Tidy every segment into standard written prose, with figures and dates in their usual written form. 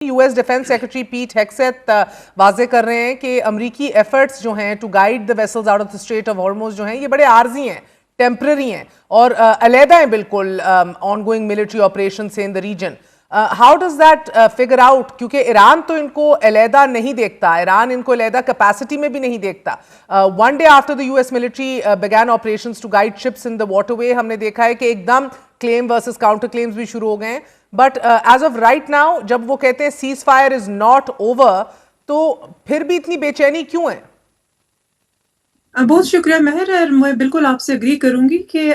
US defence secretary Pete Hegseth वाजे कर रहे हैं कि अमरीकी एफर्ट्स जो हैं to guide the vessels out of the strait of Hormuz जो हैं ये बड़े आर्जी हैं, टेम्पररी हैं और अलहदा हैं बिल्कुल ऑनगोइंग मिलिट्री ऑपरेशन से in the region. How does that figure out, क्योंकि ईरान तो इनको अलहदा नहीं देखता, ईरान इनको अलहदा कैपेसिटी में भी नहीं देखता. One day after the US military began operations to guide ships in the waterway हमने देखा है कि एकदम क्लेम वर्सेस काउंटर क्लेम्स भी शुरू हो गए हैं. But as of right now जब वो कहते हैं ceasefire is not over, तो फिर भी इतनी बेचैनी क्यों है? बहुत शुक्रिया मेहर, और मैं बिल्कुल आपसे एग्री करूंगी कि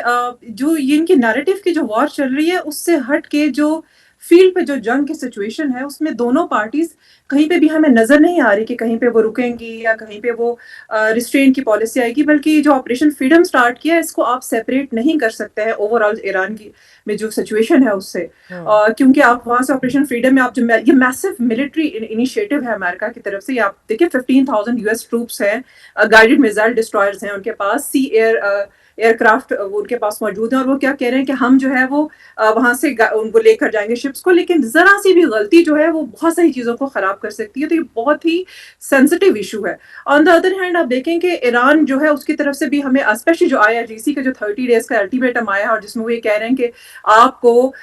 जो ये इनकी नैरेटिव की जो वॉर चल रही है उससे हट के जो फील्ड पे जो जंग की सिचुएशन है उसमें दोनों पार्टीज कहीं पे भी हमें नजर नहीं आ रही कि कहीं पे वो रुकेंगी या कहीं पे वो रिस्ट्रेंट की पॉलिसी आएगी, बल्कि जो ऑपरेशन फ्रीडम स्टार्ट किया है इसको आप सेपरेट नहीं कर सकते हैं ओवरऑल ईरान की में जो सिचुएशन है उससे. क्योंकि आप वहां से ऑपरेशन फ्रीडम में आप जो ये मैसिव मिलिट्री इनिशिएटिव है अमेरिका की तरफ से, आप देखिए 15,000 US ट्रूप्स हैं, गाइडेड मिसाइल डिस्ट्रॉयर्स हैं उनके पास, सी एयर एयरक्राफ्ट वो उनके पास मौजूद है, और वो क्या कह रहे हैं कि हम जो है वो वहां से उनको लेकर जाएंगे शिप्स को, लेकिन जरा सी भी गलती जो है वो बहुत सारी चीजों को खराब कर सकती है. तो ये बहुत ही सेंसिटिव इशू है. ऑन द अदर हैंड आप देखें कि ईरान जो है उसकी तरफ से भी हमें स्पेशली जो IRGC का जो 30 डेज का अल्टीमेटम आया है और जिसमें वो ये कह रहे हैं कि आपको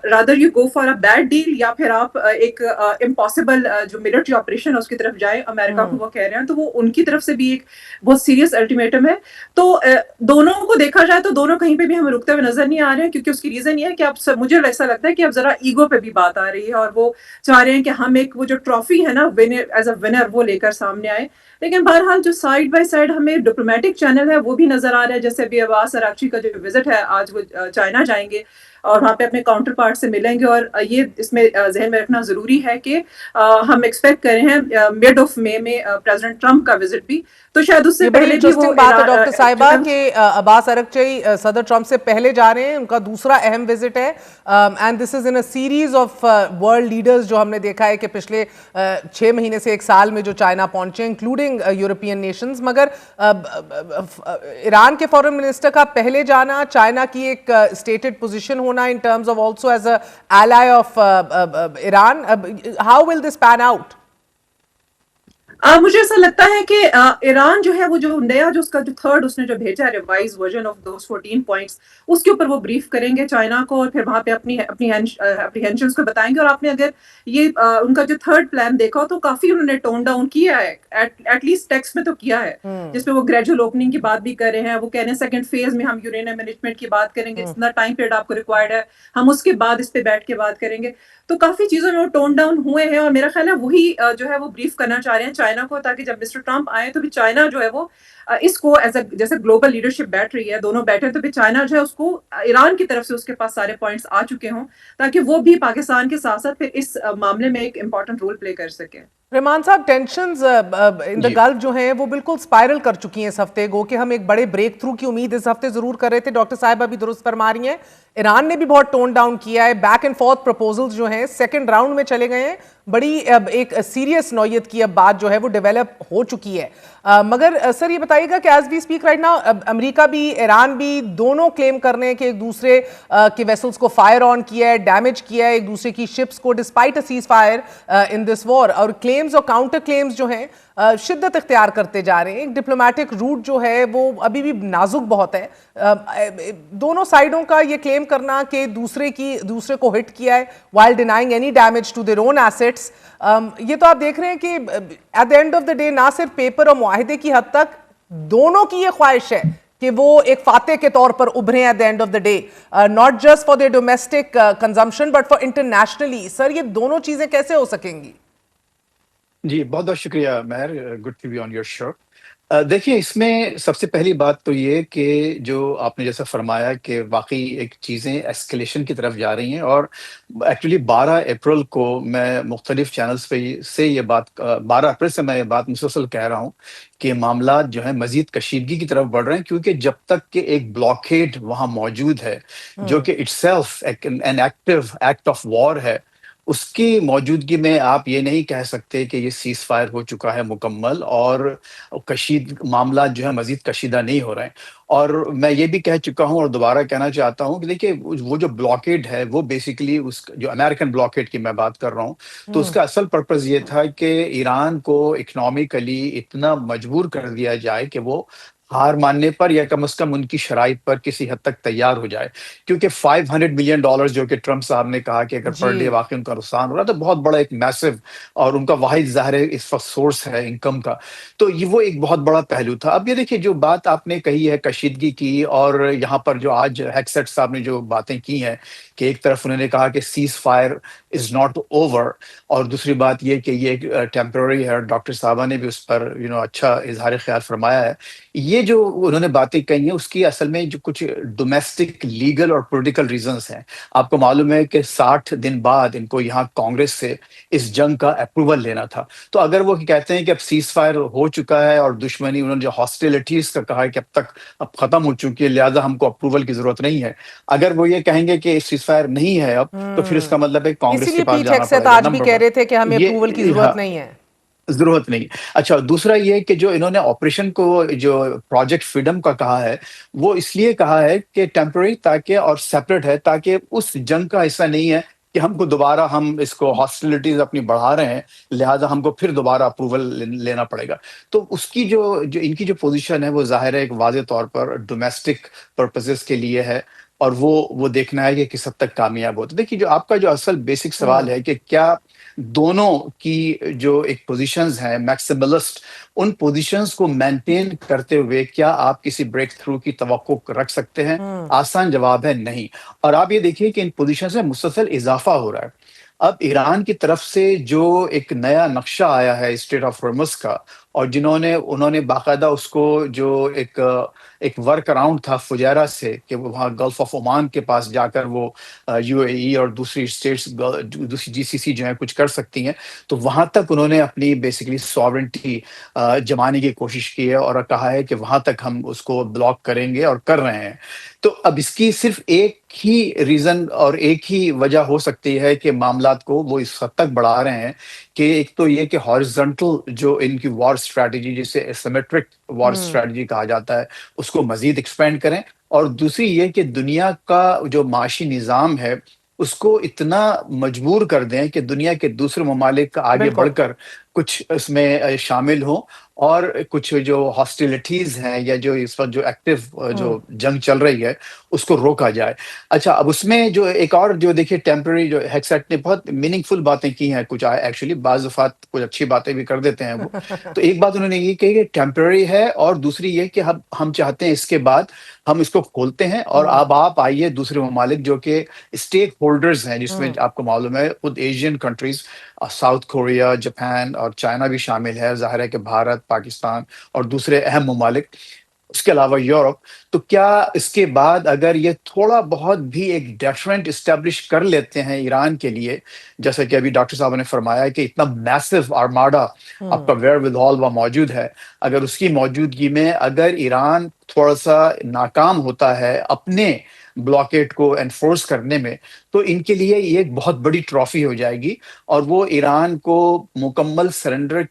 rather you go for a bad deal या फिर आप एक इम्पॉसिबल जो मिलिट्री ऑपरेशन है उसकी तरफ जाए, अमेरिका को वो कह रहे हैं. तो वो उनकी तरफ से भी एक बहुत सीरियस अल्टीमेटम है. तो दोनों को देखा जाए तो दोनों कहीं पे भी हमें रुकते हुए नजर नहीं आ रहे हैं, क्योंकि उसकी रीजन ये है कि अब मुझे ऐसा लगता है कि अब जरा ईगो पे भी बात आ रही है और वो चाह रहे हैं कि हम एक वो जो ट्रॉफी है ना विनर एज अ विनर वो लेकर सामने आए. लेकिन बहरहाल जो साइड बाय साइड हमें डिप्लोमेटिक चैनल है वो भी नजर आ रहा है, जैसे अभी अब्बास अरागची का जो विजिट है आज वो चाइना जाएंगे और वहाँ पे अपने काउंटर पार्ट से मिलेंगे. और ये इसमें जहन में रखना जरूरी है कि हम एक्सपेक्ट कर रहे हैं मिड ऑफ मई में प्रेसिडेंट ट्रंप का विजिट भी, तो शायद उससे पहले भी वो बात है डॉक्टर साहिबा कि अब्बास अरागची सदर ट्रंप से पहले जा रहे हैं, उनका दूसरा अहम विजिट है and this is in a series of world leaders जो हमने देखा है कि पिछले 6 महीने से 1 साल में जो चाइना पहुंचे इंक्लूडिंग यूरोपियन नेशंस. मगर ईरान के फॉरेन मिनिस्टर का पहले जाना, चाइना की एक स्टेटेड पोजीशन होना in terms of also as a ally of Iran, how will this pan out? मुझे ऐसा लगता है कि ईरान जो है वो जो नया जो उसका जो थर्ड उसने जो भेजा है revise version of those 14 points, उसके ऊपर वो ब्रीफ करेंगे चाइना को और फिर वहां पे अपनी अपनी एप्रीहेंशंस को बताएंगे. और आपने अगर ये उनका जो थर्ड प्लान देखा तो काफी उन्होंने टोन डाउन किया है, एटलीस्ट टेक्स्ट में तो किया है, जिसमें वो ग्रेजुअल ओपनिंग की बात भी कर रहे हैं. वो कह रहे हैं सेकंड फेज में हम यूरेनियम मैनेजमेंट की बात करेंगे, जितना टाइम पीरियड आपको रिक्वायर्ड है हम उसके बाद इस पे बैठ के बात करेंगे. तो काफी चीजों में वो टोन डाउन हुए हैं और मेरा ख्याल है वही जो है वो ब्रीफ करना चाह रहे हैं चाइना को, ताकि जब मिस्टर ट्रंप आए तो भी चाइना जो है वो इसको एज अ जैसे ग्लोबल लीडरशिप बैठ रही है, दोनों बैठे तो भी चाइना जो है उसको ईरान की तरफ से उसके पास सारे पॉइंट्स आ चुके हों, ताकि वो भी पाकिस्तान के साथ साथ फिर इस मामले में एक इंपॉर्टेंट रोल प्ले कर सके. रहमान साहब, टेंशंस इन द गल्फ जो हैं वो बिल्कुल स्पाइरल कर चुकी हैं इस हफ्ते. गो कि हम एक बड़े ब्रेक थ्रू की उम्मीद इस हफ्ते जरूर कर रहे थे. डॉक्टर साहिबा भी दुरुस्त फरमा रही हैं, ईरान ने भी बहुत टोन डाउन किया है. बैक एंड फोर्थ प्रपोजल्स जो हैं सेकंड राउंड में चले गए हैं. बड़ी अब एक सीरियस नौयत की अब बात जो है वो डेवलप हो चुकी है. मगर सर ये बताइएगा कि as we speak right now America भी ईरान भी दोनों क्लेम कर रहे हैं कि एक दूसरे के वेसल्स को फायर ऑन किया है, डैमेज किया है एक दूसरे की शिप्स को despite a cease fire in this war. और क्लेम्स और काउंटर क्लेम्स जो हैं शिद्दत इख्तियार करते जा रहे हैं. एक डिप्लोमेटिक रूट जो है वो अभी भी नाजुक बहुत है. दोनों साइडों का ये क्लेम करना कि दूसरे को हिट किया है while denying any damage to their own assets, ये तो आप देख रहे हैं कि at the end of the day ना सिर्फ पेपर और मुआहिदे की हद तक दोनों की ये ख्वाहिश है कि वो एक फातेह के तौर पर उभरे at the end of the day, not just for their domestic consumption but for internationally. Sir ये दोनों चीजें कैसे हो सकेंगी? जी, बहुत बहुत शुक्रिया Mehr, good to be on your show. देखिए, इसमें सबसे पहली बात तो ये कि जो आपने जैसा फरमाया कि वाकई एक चीज़ें एस्केलेशन की तरफ जा रही हैं. और एक्चुअली 12 अप्रैल को मैं मुख्तलिफ चैनल्स पे से ये बात 12 अप्रैल से मैं ये बात मुसलसल कह रहा हूँ कि मामला जो है मजीद कशीदगी की तरफ बढ़ रहे हैं, क्योंकि जब तक कि एक ब्लॉकेड वहाँ मौजूद है जो कि itself an active act of war है, اس کی موجودگی میں آپ یہ نہیں کہہ سکتے کہ یہ سیز فائر ہو چکا ہے مکمل، اور معاملات جو ہے مزید کشیدہ نہیں ہو رہے ہیں۔ اور میں یہ بھی کہہ چکا ہوں اور دوبارہ کہنا چاہتا ہوں کہ دیکھیے وہ جو بلاکیڈ ہے وہ بیسیکلی اس جو امریکن بلاکیڈ کی میں بات کر رہا ہوں، تو اس کا اصل پرپز یہ تھا کہ ایران کو اکنامکلی اتنا مجبور کر دیا جائے کہ وہ ہار ماننے پر یا کم از کم ان کی شرائط پر کسی حد تک تیار ہو جائے، کیونکہ $500 ملین جو کہ ٹرمپ صاحب نے کہا کہ اگر پر ڈے جی واقعی ان کا نقصان ہو رہا ہے تو بہت بڑا ایک میسو، اور ان کا واحد ظاہر ہے اس وقت سورس ہے انکم کا، تو یہ وہ ایک بہت بڑا پہلو تھا۔ اب یہ دیکھیے جو بات آپ نے کہی ہے کشیدگی کی، اور یہاں پر جو آج ہیکسیٹ صاحب نے جو باتیں کی ہیں کہ ایک طرف انہوں نے کہا کہ cease fire is not over, اور دوسری بات یہ کہ یہ ٹیمپرری ہے، اور ڈاکٹر صاحبہ نے بھی اس پر اچھا اظہار خیال فرمایا ہے۔ یہ جو انہوں نے باتیں کہی ہیں اس کی اصل میں جو کچھ ڈومیسٹک لیگل اور پولیٹیکل ریزنس ہیں۔ آپ کو معلوم ہے کہ 60 دن بعد ان کو یہاں کانگریس سے اس جنگ کا اپروول لینا تھا، تو اگر وہ کہتے ہیں کہ اب سیز فائر ہو چکا ہے اور دشمنی، انہوں نے جو ہاسٹیلٹیز کا کہا ہے کہ اب ختم ہو چکی ہے، لہٰذا ہم کو اپروول کی ضرورت نہیں ہے، اگر وہ یہ کہیں گے کہ سیز فائر نہیں ہے اب، تو پھر اس کا مطلب ہے اسی کانگریس کے لیے پاس پیٹ جانا ہیگسیت پڑے گا، آج بھی نمبر کہہ ون۔ رہے تھے کہ ہمیں اپروول کی ہاں، ضرورت نہیں ہے۔ ضرورت نہیں۔ اچھا، دوسرا یہ کہ جو انہوں نے آپریشن کو جو پروجیکٹ فریڈم کا کہا ہے، وہ اس لیے کہا ہے کہ ٹیمپرری تاکہ اور سیپریٹ ہے، تاکہ اس جنگ کا حصہ نہیں ہے کہ ہم کو دوبارہ ہم اس کو ہاسٹیلٹیز اپنی بڑھا رہے ہیں، لہٰذا ہم کو پھر دوبارہ اپروول لینا پڑے گا۔ تو اس کی جو ان کی جو پوزیشن ہے وہ ظاہر ہے ایک واضح طور پر ڈومیسٹک پرپزز کے لیے ہے، اور وہ دیکھنا ہے کہ کس حد تک کامیاب ہوتا ہے۔ دیکھیے جو آپ کا جو اصل بیسک سوال ہے کہ کیا دونوں کی جو ایک پوزیشنز ہیں میکسیملسٹ، ان پوزیشنز کو مینٹین کرتے ہوئے کیا آپ کسی بریک تھرو کی توقع رکھ سکتے ہیں؟ آسان جواب ہے نہیں۔ اور آپ یہ دیکھیے کہ ان پوزیشنز میں مسلسل اضافہ ہو رہا ہے۔ اب ایران کی طرف سے جو ایک نیا نقشہ آیا ہے اسٹریٹ آف ہرمز کا، اور انہوں نے باقاعدہ اس کو جو ایک ورک اراؤنڈ تھا فجیرہ سے کہ وہ وہاں گلف آف عمان کے پاس جا کر وہ یو اے ای اور دوسری اسٹیٹس، دوسری جی سی سی جو ہیں کچھ کر سکتی ہیں، تو وہاں تک انہوں نے اپنی بیسیکلی ساورنٹی جمانے کی کوشش کی ہے، اور کہا ہے کہ وہاں تک ہم اس کو بلاک کریں گے، اور کر رہے ہیں۔ تو اب اس کی صرف ایک ہی ریزن اور ایک ہی وجہ ہو سکتی ہے کہ معاملات کو وہ اس حد تک بڑھا رہے ہیں کہ ایک تو یہ کہ ہارزنٹل جو ان کی وار اسٹریٹجی، جسے اسیمیٹرک وار اسٹریٹجی کہا جاتا ہے، اس کو مزید ایکسپینڈ کریں، اور دوسری یہ کہ دنیا کا جو معاشی نظام ہے اس کو اتنا مجبور کر دیں کہ دنیا کے دوسرے ممالک کا آگے بالکل بڑھ کر کچھ اس میں شامل ہوں، اور کچھ جو ہاسٹیلٹیز ہیں یا جو اس وقت جو ایکٹیو جو جنگ چل رہی ہے اس کو روکا جائے۔ اچھا، اب اس میں جو ایک اور جو دیکھیے ٹیمپرری جو ہیکسیٹ نے بہت میننگ فل باتیں کی ہیں، کچھ ایکچولی بعض دفعات کچھ اچھی باتیں بھی کر دیتے ہیں وہ، تو ایک بات انہوں نے یہ کہی کہ ٹیمپرری ہے، اور دوسری یہ کہ ہم چاہتے ہیں اس کے بعد ہم اس کو کھولتے ہیں، اور اب آپ آئیے دوسرے ممالک جو کہ اسٹیک ہولڈرز ہیں، جس میں آپ کو معلوم ہے خود Asian countries, south Korea, Japan اور چائنا بھی شامل ہے، ظاہر ہے کہ بھارت، پاکستان اور دوسرے اہم ممالک، اس کے علاوہ یورپ، تو کیا اس کے بعد اگر یہ تھوڑا بہت بھی ایک ڈیٹرنٹ اسٹیبلش کر لیتے ہیں ایران کے لیے، جیسا کہ ابھی ڈاکٹر صاحب نے فرمایا کہ اتنا میسو آرماڈا آپ کا ویئر ود آل وہ موجود ہے، اگر اس کی موجودگی میں اگر ایران تھوڑا سا ناکام ہوتا ہے اپنے بلاکیٹ کو انفورس کرنے میں، تو ان کے لیے یہ ایک بہت بڑی ٹرافی ہو جائے گی، اور وہ ایران کو مکمل سرنڈر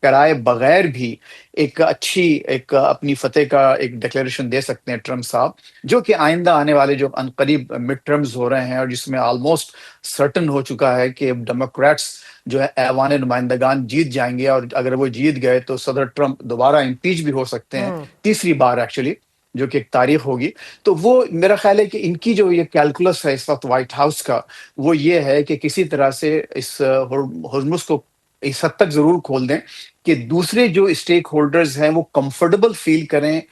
کرائے بغیر بھی ایک اچھی ایک اپنی فتح کا ایک ڈکلیریشن دے سکتے ہیں ٹرمپ صاحب، جو کہ آئندہ آنے والے جو عنقریب مڈ ٹرمز ہو رہے ہیں، اور جس میں آلموسٹ سرٹن ہو چکا ہے کہ ڈیموکریٹس جو ہے ایوان نمائندگان جیت جائیں گے، اور اگر وہ جیت گئے تو صدر ٹرمپ دوبارہ امپیچ بھی ہو سکتے ہیں، تیسری بار ایکچولی، جو کہ ایک تاریخ ہوگی۔ تو وہ میرا خیال ہے کہ ان کی جو یہ کیلکولس ہے اس وقت وائٹ ہاؤس کا، وہ یہ ہے کہ کسی طرح سے اس ہرمز کو اس حد تک ضرور کھول دیں کہ دوسرے جو اسٹیک ہولڈرز ہیں وہ کمفرٹیبل فیل کریں